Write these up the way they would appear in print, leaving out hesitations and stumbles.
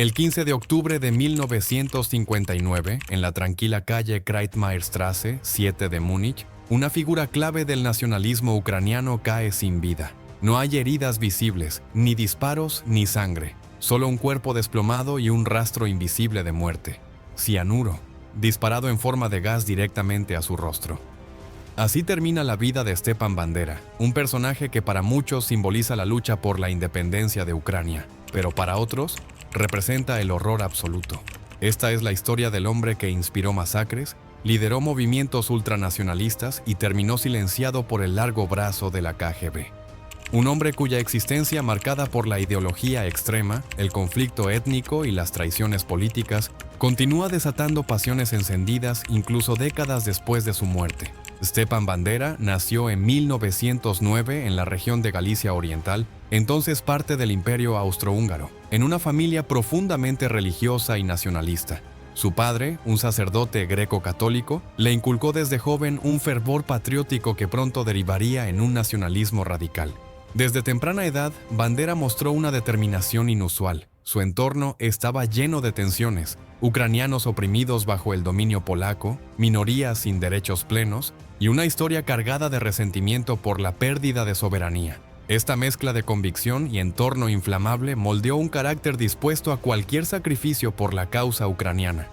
El 15 de octubre de 1959, en la tranquila calle Kreitmayerstraße 7 de Múnich, una figura clave del nacionalismo ucraniano cae sin vida. No hay heridas visibles, ni disparos, ni sangre, solo un cuerpo desplomado y un rastro invisible de muerte. Cianuro, disparado en forma de gas directamente a su rostro. Así termina la vida de Stepan Bandera, un personaje que para muchos simboliza la lucha por la independencia de Ucrania, pero para otros representa el horror absoluto. Esta es la historia del hombre que inspiró masacres, lideró movimientos ultranacionalistas y terminó silenciado por el largo brazo de la KGB. Un hombre cuya existencia, marcada por la ideología extrema, el conflicto étnico y las traiciones políticas, continúa desatando pasiones encendidas incluso décadas después de su muerte. Stepan Bandera nació en 1909 en la región de Galicia Oriental, entonces parte del Imperio Austrohúngaro, en una familia profundamente religiosa y nacionalista. Su padre, un sacerdote greco-católico, le inculcó desde joven un fervor patriótico que pronto derivaría en un nacionalismo radical. Desde temprana edad, Bandera mostró una determinación inusual. Su entorno estaba lleno de tensiones, ucranianos oprimidos bajo el dominio polaco, minorías sin derechos plenos y una historia cargada de resentimiento por la pérdida de soberanía. Esta mezcla de convicción y entorno inflamable moldeó un carácter dispuesto a cualquier sacrificio por la causa ucraniana.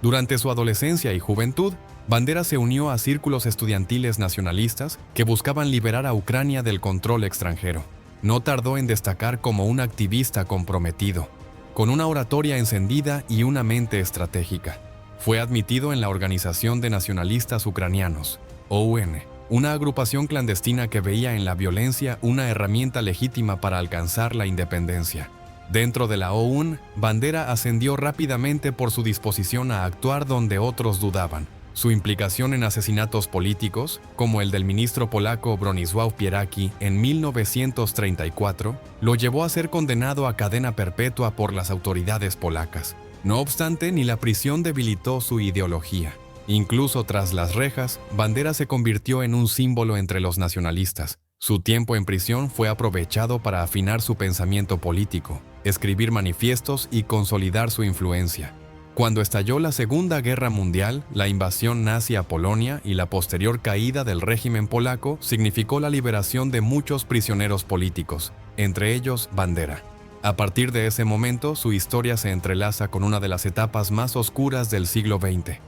Durante su adolescencia y juventud, Bandera se unió a círculos estudiantiles nacionalistas que buscaban liberar a Ucrania del control extranjero. No tardó en destacar como un activista comprometido, con una oratoria encendida y una mente estratégica. Fue admitido en la Organización de Nacionalistas Ucranianos, OUN, una agrupación clandestina que veía en la violencia una herramienta legítima para alcanzar la independencia. Dentro de la OUN, Bandera ascendió rápidamente por su disposición a actuar donde otros dudaban. Su implicación en asesinatos políticos, como el del ministro polaco Bronisław Pieracki en 1934, lo llevó a ser condenado a cadena perpetua por las autoridades polacas. No obstante, ni la prisión debilitó su ideología. Incluso tras las rejas, Bandera se convirtió en un símbolo entre los nacionalistas. Su tiempo en prisión fue aprovechado para afinar su pensamiento político, escribir manifiestos y consolidar su influencia. Cuando estalló la Segunda Guerra Mundial, la invasión nazi a Polonia y la posterior caída del régimen polaco significó la liberación de muchos prisioneros políticos, entre ellos Bandera. A partir de ese momento, su historia se entrelaza con una de las etapas más oscuras del siglo XX.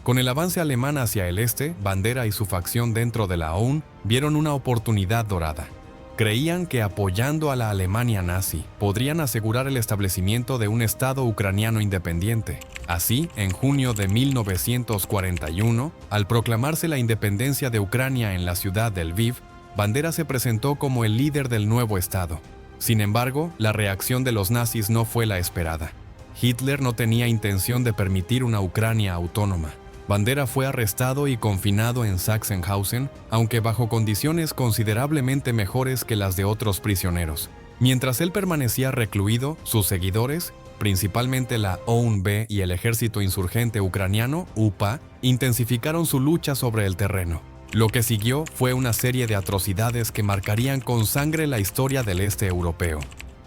Con el avance alemán hacia el este, Bandera y su facción dentro de la OUN vieron una oportunidad dorada. Creían que apoyando a la Alemania nazi podrían asegurar el establecimiento de un Estado ucraniano independiente. Así, en junio de 1941, al proclamarse la independencia de Ucrania en la ciudad de Lviv, Bandera se presentó como el líder del nuevo Estado. Sin embargo, la reacción de los nazis no fue la esperada. Hitler no tenía intención de permitir una Ucrania autónoma. Bandera fue arrestado y confinado en Sachsenhausen, aunque bajo condiciones considerablemente mejores que las de otros prisioneros. Mientras él permanecía recluido, sus seguidores, principalmente la OUN-B y el ejército insurgente ucraniano, UPA, intensificaron su lucha sobre el terreno. Lo que siguió fue una serie de atrocidades que marcarían con sangre la historia del este europeo.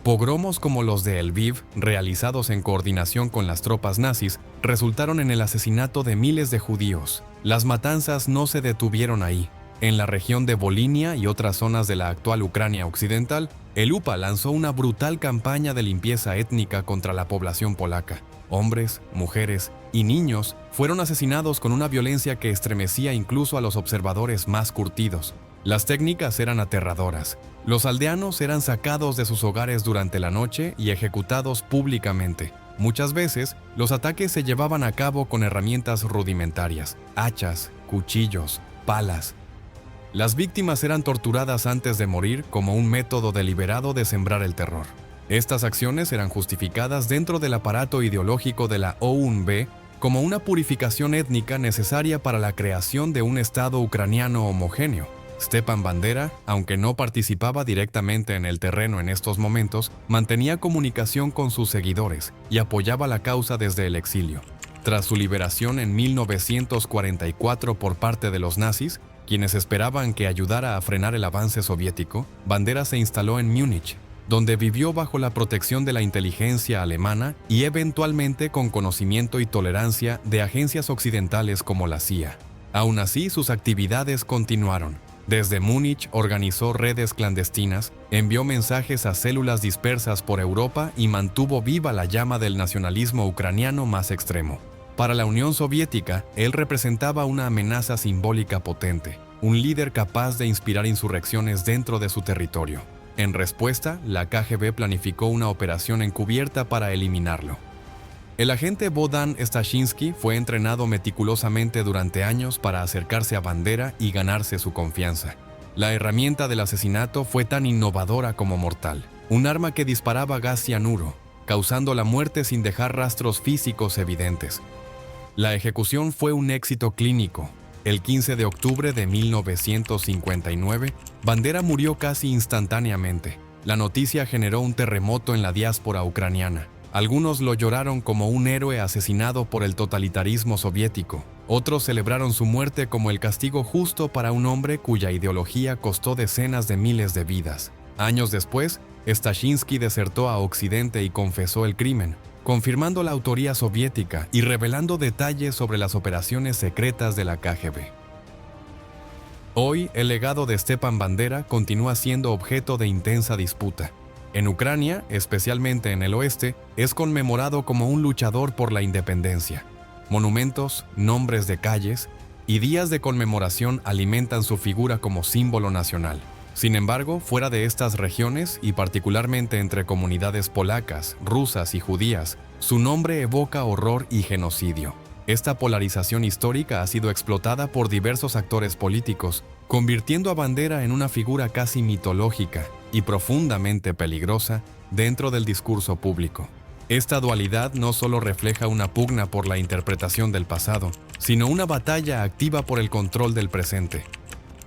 Pogromos como los de Lviv, realizados en coordinación con las tropas nazis, resultaron en el asesinato de miles de judíos. Las matanzas no se detuvieron ahí. En la región de Volinia y otras zonas de la actual Ucrania occidental, el UPA lanzó una brutal campaña de limpieza étnica contra la población polaca. Hombres, mujeres y niños fueron asesinados con una violencia que estremecía incluso a los observadores más curtidos. Las técnicas eran aterradoras. Los aldeanos eran sacados de sus hogares durante la noche y ejecutados públicamente. Muchas veces, los ataques se llevaban a cabo con herramientas rudimentarias, hachas, cuchillos, palas. Las víctimas eran torturadas antes de morir como un método deliberado de sembrar el terror. Estas acciones eran justificadas dentro del aparato ideológico de la OUN-B como una purificación étnica necesaria para la creación de un Estado ucraniano homogéneo. Stepan Bandera, aunque no participaba directamente en el terreno en estos momentos, mantenía comunicación con sus seguidores y apoyaba la causa desde el exilio. Tras su liberación en 1944 por parte de los nazis, quienes esperaban que ayudara a frenar el avance soviético, Bandera se instaló en Múnich. donde vivió bajo la protección de la inteligencia alemana y eventualmente con conocimiento y tolerancia de agencias occidentales como la CIA. Aún así, sus actividades continuaron. Desde Múnich organizó redes clandestinas, envió mensajes a células dispersas por Europa y mantuvo viva la llama del nacionalismo ucraniano más extremo. Para la Unión Soviética, él representaba una amenaza simbólica potente, un líder capaz de inspirar insurrecciones dentro de su territorio. En respuesta, la KGB planificó una operación encubierta para eliminarlo. El agente Bohdan Stashinsky fue entrenado meticulosamente durante años para acercarse a Bandera y ganarse su confianza. La herramienta del asesinato fue tan innovadora como mortal, un arma que disparaba gas cianuro, causando la muerte sin dejar rastros físicos evidentes. La ejecución fue un éxito clínico. El 15 de octubre de 1959, Bandera murió casi instantáneamente. La noticia generó un terremoto en la diáspora ucraniana. Algunos lo lloraron como un héroe asesinado por el totalitarismo soviético. Otros celebraron su muerte como el castigo justo para un hombre cuya ideología costó decenas de miles de vidas. Años después, Stashinsky desertó a Occidente y confesó el crimen, confirmando la autoría soviética y revelando detalles sobre las operaciones secretas de la KGB. Hoy, el legado de Stepan Bandera continúa siendo objeto de intensa disputa. En Ucrania, especialmente en el oeste, es conmemorado como un luchador por la independencia. Monumentos, nombres de calles y días de conmemoración alimentan su figura como símbolo nacional. Sin embargo, fuera de estas regiones, y particularmente entre comunidades polacas, rusas y judías, su nombre evoca horror y genocidio. Esta polarización histórica ha sido explotada por diversos actores políticos, convirtiendo a Bandera en una figura casi mitológica y profundamente peligrosa dentro del discurso público. Esta dualidad no solo refleja una pugna por la interpretación del pasado, sino una batalla activa por el control del presente.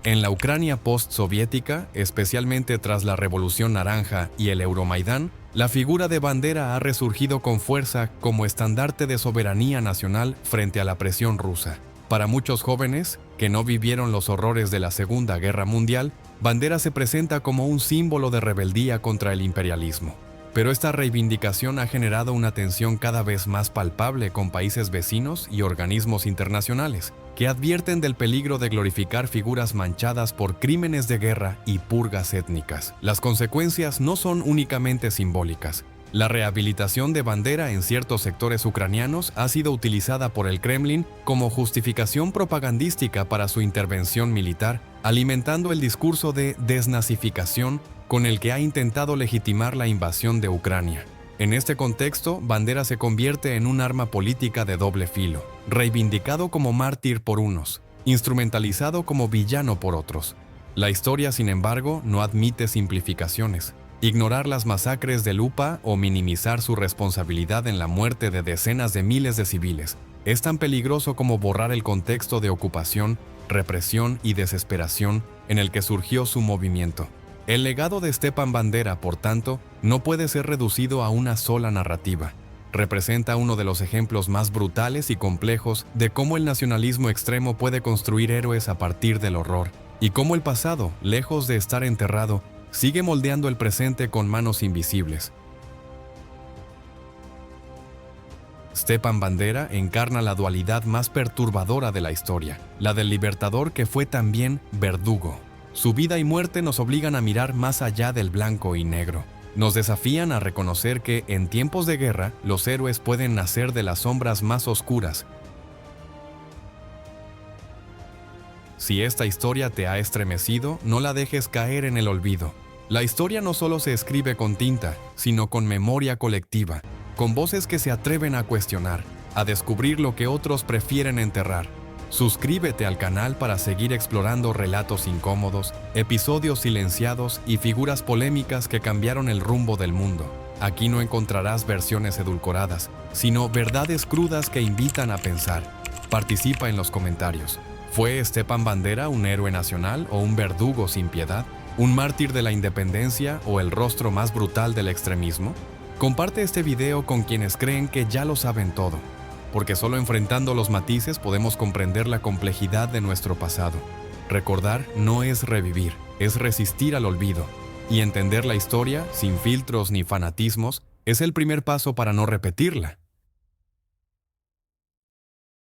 En la Ucrania post-soviética, especialmente tras la Revolución Naranja y el Euromaidán, la figura de Bandera ha resurgido con fuerza como estandarte de soberanía nacional frente a la presión rusa. Para muchos jóvenes, que no vivieron los horrores de la Segunda Guerra Mundial, Bandera se presenta como un símbolo de rebeldía contra el imperialismo. Pero esta reivindicación ha generado una tensión cada vez más palpable con países vecinos y organismos internacionales, que advierten del peligro de glorificar figuras manchadas por crímenes de guerra y purgas étnicas. Las consecuencias no son únicamente simbólicas. La rehabilitación de Bandera en ciertos sectores ucranianos ha sido utilizada por el Kremlin como justificación propagandística para su intervención militar, alimentando el discurso de desnazificación con el que ha intentado legitimar la invasión de Ucrania. En este contexto, Bandera se convierte en un arma política de doble filo, reivindicado como mártir por unos, instrumentalizado como villano por otros. La historia, sin embargo, no admite simplificaciones. Ignorar las masacres del UPA o minimizar su responsabilidad en la muerte de decenas de miles de civiles es tan peligroso como borrar el contexto de ocupación, represión y desesperación en el que surgió su movimiento. El legado de Stepan Bandera, por tanto, no puede ser reducido a una sola narrativa. Representa uno de los ejemplos más brutales y complejos de cómo el nacionalismo extremo puede construir héroes a partir del horror, y cómo el pasado, lejos de estar enterrado, sigue moldeando el presente con manos invisibles. Stepan Bandera encarna la dualidad más perturbadora de la historia, la del libertador que fue también verdugo. Su vida y muerte nos obligan a mirar más allá del blanco y negro. Nos desafían a reconocer que, en tiempos de guerra, los héroes pueden nacer de las sombras más oscuras. Si esta historia te ha estremecido, no la dejes caer en el olvido. La historia no solo se escribe con tinta, sino con memoria colectiva, con voces que se atreven a cuestionar, a descubrir lo que otros prefieren enterrar. Suscríbete al canal para seguir explorando relatos incómodos, episodios silenciados y figuras polémicas que cambiaron el rumbo del mundo. Aquí no encontrarás versiones edulcoradas, sino verdades crudas que invitan a pensar. Participa en los comentarios. ¿Fue Stepan Bandera un héroe nacional o un verdugo sin piedad? ¿Un mártir de la independencia o el rostro más brutal del extremismo? Comparte este video con quienes creen que ya lo saben todo, porque solo enfrentando los matices podemos comprender la complejidad de nuestro pasado. Recordar no es revivir, es resistir al olvido. Y entender la historia, sin filtros ni fanatismos, es el primer paso para no repetirla.